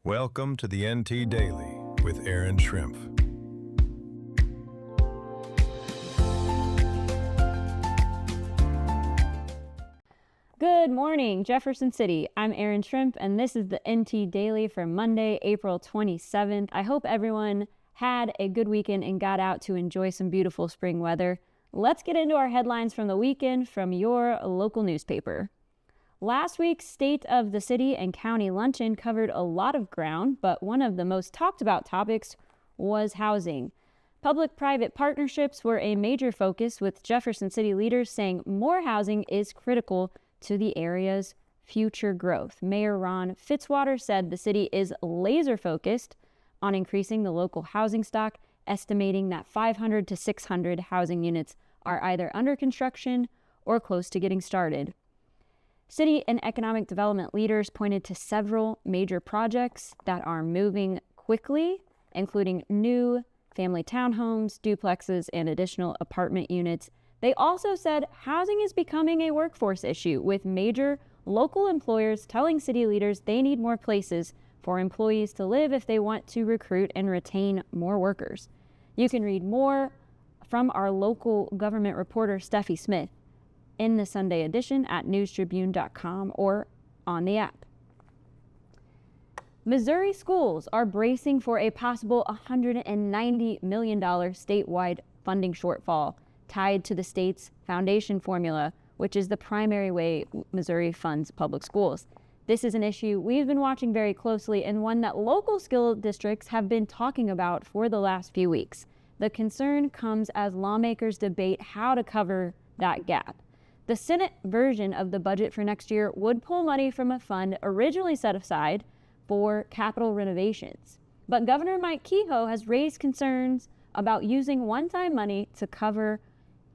Welcome to the NT Daily with Erin Schrimpf. Good morning, Jefferson City. I'm Erin Schrimpf, and this is the NT Daily for Monday, April 27th. I hope everyone had a good weekend and got out to enjoy some beautiful spring weather. Let's get into our headlines from the weekend from your local newspaper. Last week's State of the City and County Luncheon covered a lot of ground, but one of the most talked about topics was housing. Public-private partnerships were a major focus, with Jefferson City leaders saying more housing is critical to the area's future growth. Mayor Ron Fitzwater said the city is laser-focused on increasing the local housing stock, estimating that 500 to 600 housing units are either under construction or close to getting started. City and economic development leaders pointed to several major projects that are moving quickly, including new family townhomes, duplexes, and additional apartment units. They also said housing is becoming a workforce issue, with major local employers telling city leaders they need more places for employees to live if they want to recruit and retain more workers. You can read more from our local government reporter, Steffi Smith, in the Sunday edition at newstribune.com or on the app. Missouri schools are bracing for a possible $190 million statewide funding shortfall tied to the state's foundation formula, which is the primary way Missouri funds public schools. This is an issue we've been watching very closely, and one that local school districts have been talking about for the last few weeks. The concern comes as lawmakers debate how to cover that gap. The Senate version of the budget for next year would pull money from a fund originally set aside for capital renovations. But Governor Mike Kehoe has raised concerns about using one-time money to cover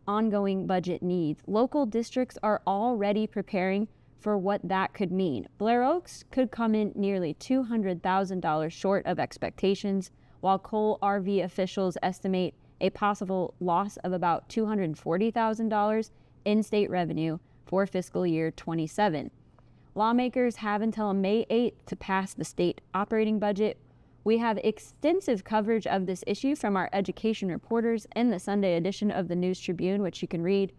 ongoing budget needs. Local districts are already preparing for what that could mean. Blair Oaks could come in nearly $200,000 short of expectations, while Cole RV officials estimate a possible loss of about $240,000 in state revenue for fiscal year 27. Lawmakers have until May 8th to pass the state operating budget. We have extensive coverage of this issue from our education reporters in the Sunday edition of the News Tribune, which you can read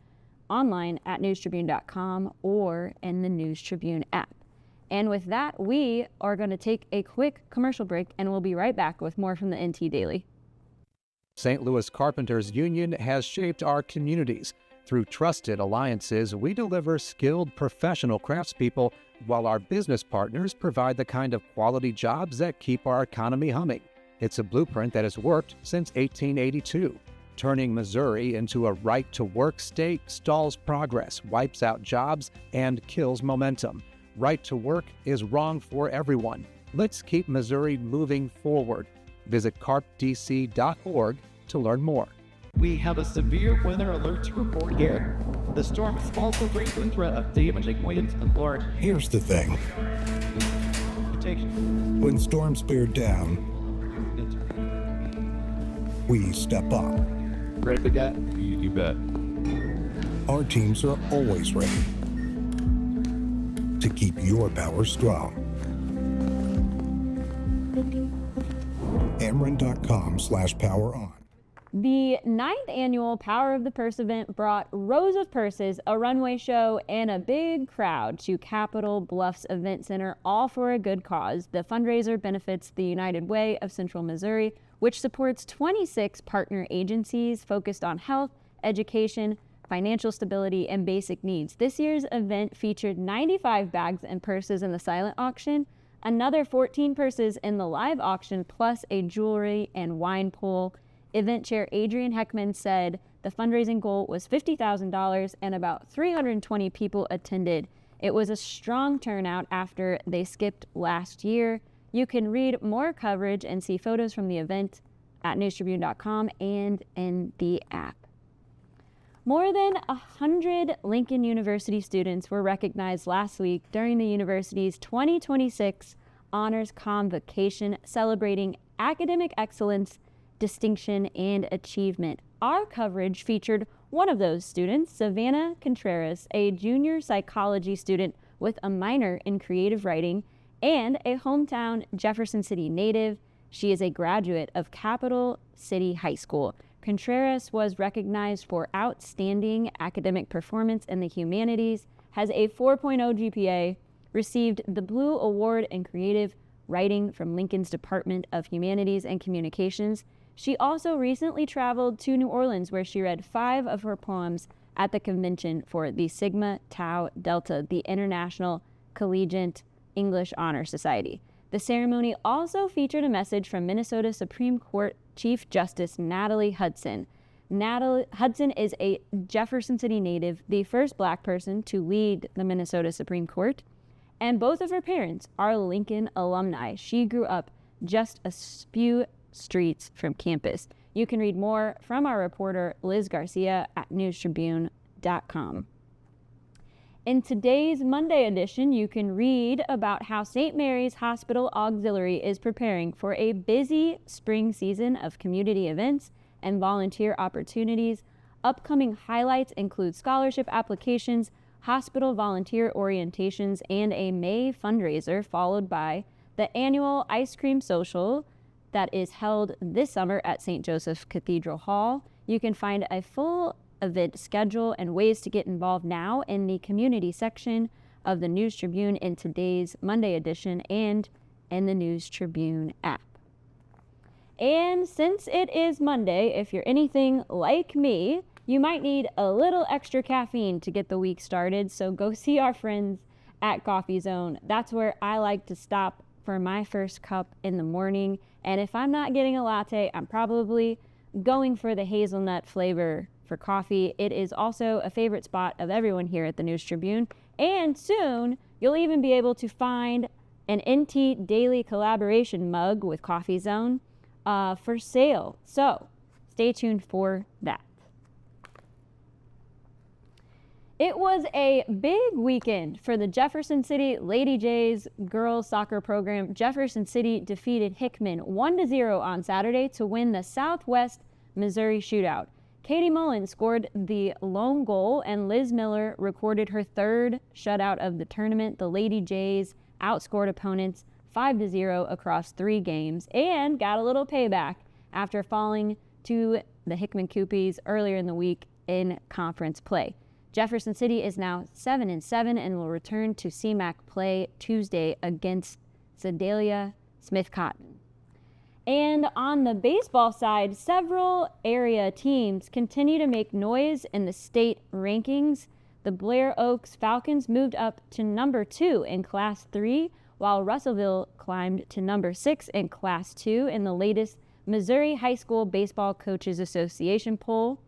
online at newstribune.com or in the News Tribune app. And with that, we are going to take a quick commercial break, and we'll be right back with more from the NT Daily. St. Louis Carpenters Union has shaped our communities. Through trusted alliances, we deliver skilled professional craftspeople, while our business partners provide the kind of quality jobs that keep our economy humming. It's a blueprint that has worked since 1882. Turning Missouri into a right-to-work state stalls progress, wipes out jobs, and kills momentum. Right to work is wrong for everyone. Let's keep Missouri moving forward. Visit carpdc.org to learn more. We have a severe weather alert to report here. The storm is also bringing the threat of damaging winds and Florida. Here's the thing. When storms bear down, we step up. Ready to go? You bet. Our teams are always ready to keep your power strong. Ameren.com/poweron. The 9th annual Power of the Purse event brought rows of purses, a runway show, and a big crowd to Capitol Bluffs Event Center, all for a good cause. The fundraiser benefits the United Way of Central Missouri, which supports 26 partner agencies focused on health, education, financial stability, and basic needs. This year's event featured 95 bags and purses in the silent auction, another 14 purses in the live auction, plus a jewelry and wine pool. Event chair Adrian Heckman said the fundraising goal was $50,000 and about 320 people attended. It was a strong turnout after they skipped last year. You can read more coverage and see photos from the event at newstribune.com and in the app. More than 100 Lincoln University students were recognized last week during the university's 2026 Honors Convocation, celebrating academic excellence, distinction, and achievement. Our coverage featured one of those students, Savannah Contreras, a junior psychology student with a minor in creative writing and a hometown Jefferson City native. She is a graduate of Capital City High School. Contreras was recognized for outstanding academic performance in the humanities, has a 4.0 GPA, received the Blue Award in Creative Writing from Lincoln's Department of Humanities and Communications. She also recently traveled to New Orleans, where she read 5 of her poems at the convention for the Sigma Tau Delta, the International Collegiate English Honor Society. The ceremony also featured a message from Minnesota Supreme Court Chief Justice Natalie Hudson. Hudson is a Jefferson City native, the first Black person to lead the Minnesota Supreme Court, and both of her parents are Lincoln alumni. She grew up just a few streets from campus. You can read more from our reporter Liz Garcia at newstribune.com. In today's Monday edition, you can read about how St. Mary's Hospital Auxiliary is preparing for a busy spring season of community events and volunteer opportunities. Upcoming highlights include scholarship applications, hospital volunteer orientations, and a May fundraiser, followed by the annual ice cream social that is held this summer at St. Joseph Cathedral Hall. You can find a full event schedule and ways to get involved now in the community section of the News Tribune in today's Monday edition and in the News Tribune app. And since it is Monday, if you're anything like me, you might need a little extra caffeine to get the week started, so go see our friends at Coffee Zone. That's where I like to stop for my first cup in the morning, and if I'm not getting a latte, I'm probably going for the hazelnut flavor for coffee. It is also a favorite spot of everyone here at the News Tribune, and soon you'll even be able to find an NT Daily collaboration mug with Coffee Zone for sale, so stay tuned for that. It was a big weekend for the Jefferson City Lady Jays girls soccer program. Jefferson City defeated Hickman 1-0 on Saturday to win the Southwest Missouri Shootout. Katie Mullen scored the lone goal, and Liz Miller recorded her 3rd shutout of the tournament. The Lady Jays outscored opponents 5-0 across 3 games and got a little payback after falling to the Hickman Coupies earlier in the week in conference play. Jefferson City is now 7-7 and will return to CMAC play Tuesday against Sedalia Smith Cotton. And on the baseball side, several area teams continue to make noise in the state rankings. The Blair Oaks Falcons moved up to number 2 in Class 3, while Russellville climbed to number 6 in Class 2 in the latest Missouri High School Baseball Coaches Association poll.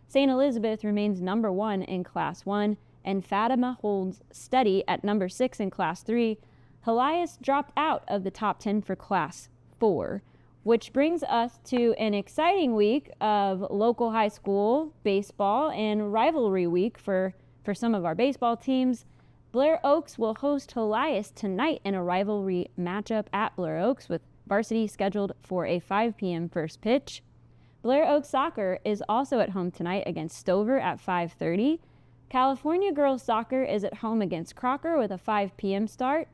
St. Elizabeth remains number 1 in Class 1, and Fatima holds steady at number 6 in Class 3. Helias dropped out of the top 10 for Class 4, which brings us to an exciting week of local high school baseball and rivalry week for some of our baseball teams. Blair Oaks will host Helias tonight in a rivalry matchup at Blair Oaks, with varsity scheduled for a 5 p.m. first pitch. Blair Oaks Soccer is also at home tonight against Stover at 5:30. California Girls Soccer is at home against Crocker with a 5 p.m. start.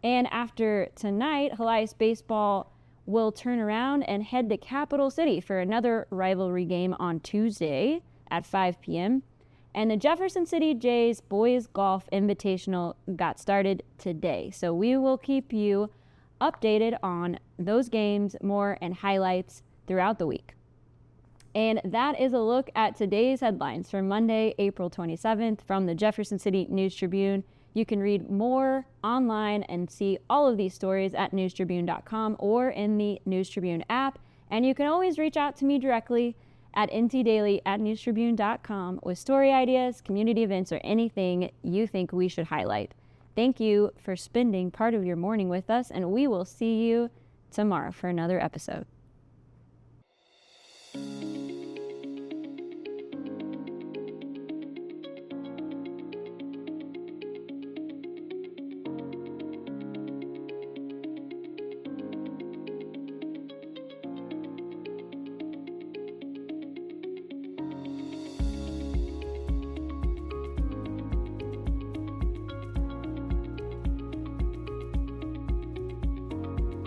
And after tonight, Helias Baseball will turn around and head to Capital City for another rivalry game on Tuesday at 5 p.m. And the Jefferson City Jays Boys Golf Invitational got started today. So we will keep you updated on those games, more, and highlights throughout the week. And that is a look at today's headlines for Monday, April 27th from the Jefferson City News Tribune. You can read more online and see all of these stories at newstribune.com or in the News Tribune app. And you can always reach out to me directly at ntdaily@newstribune.com with story ideas, community events, or anything you think we should highlight. Thank you for spending part of your morning with us, and we will see you tomorrow for another episode.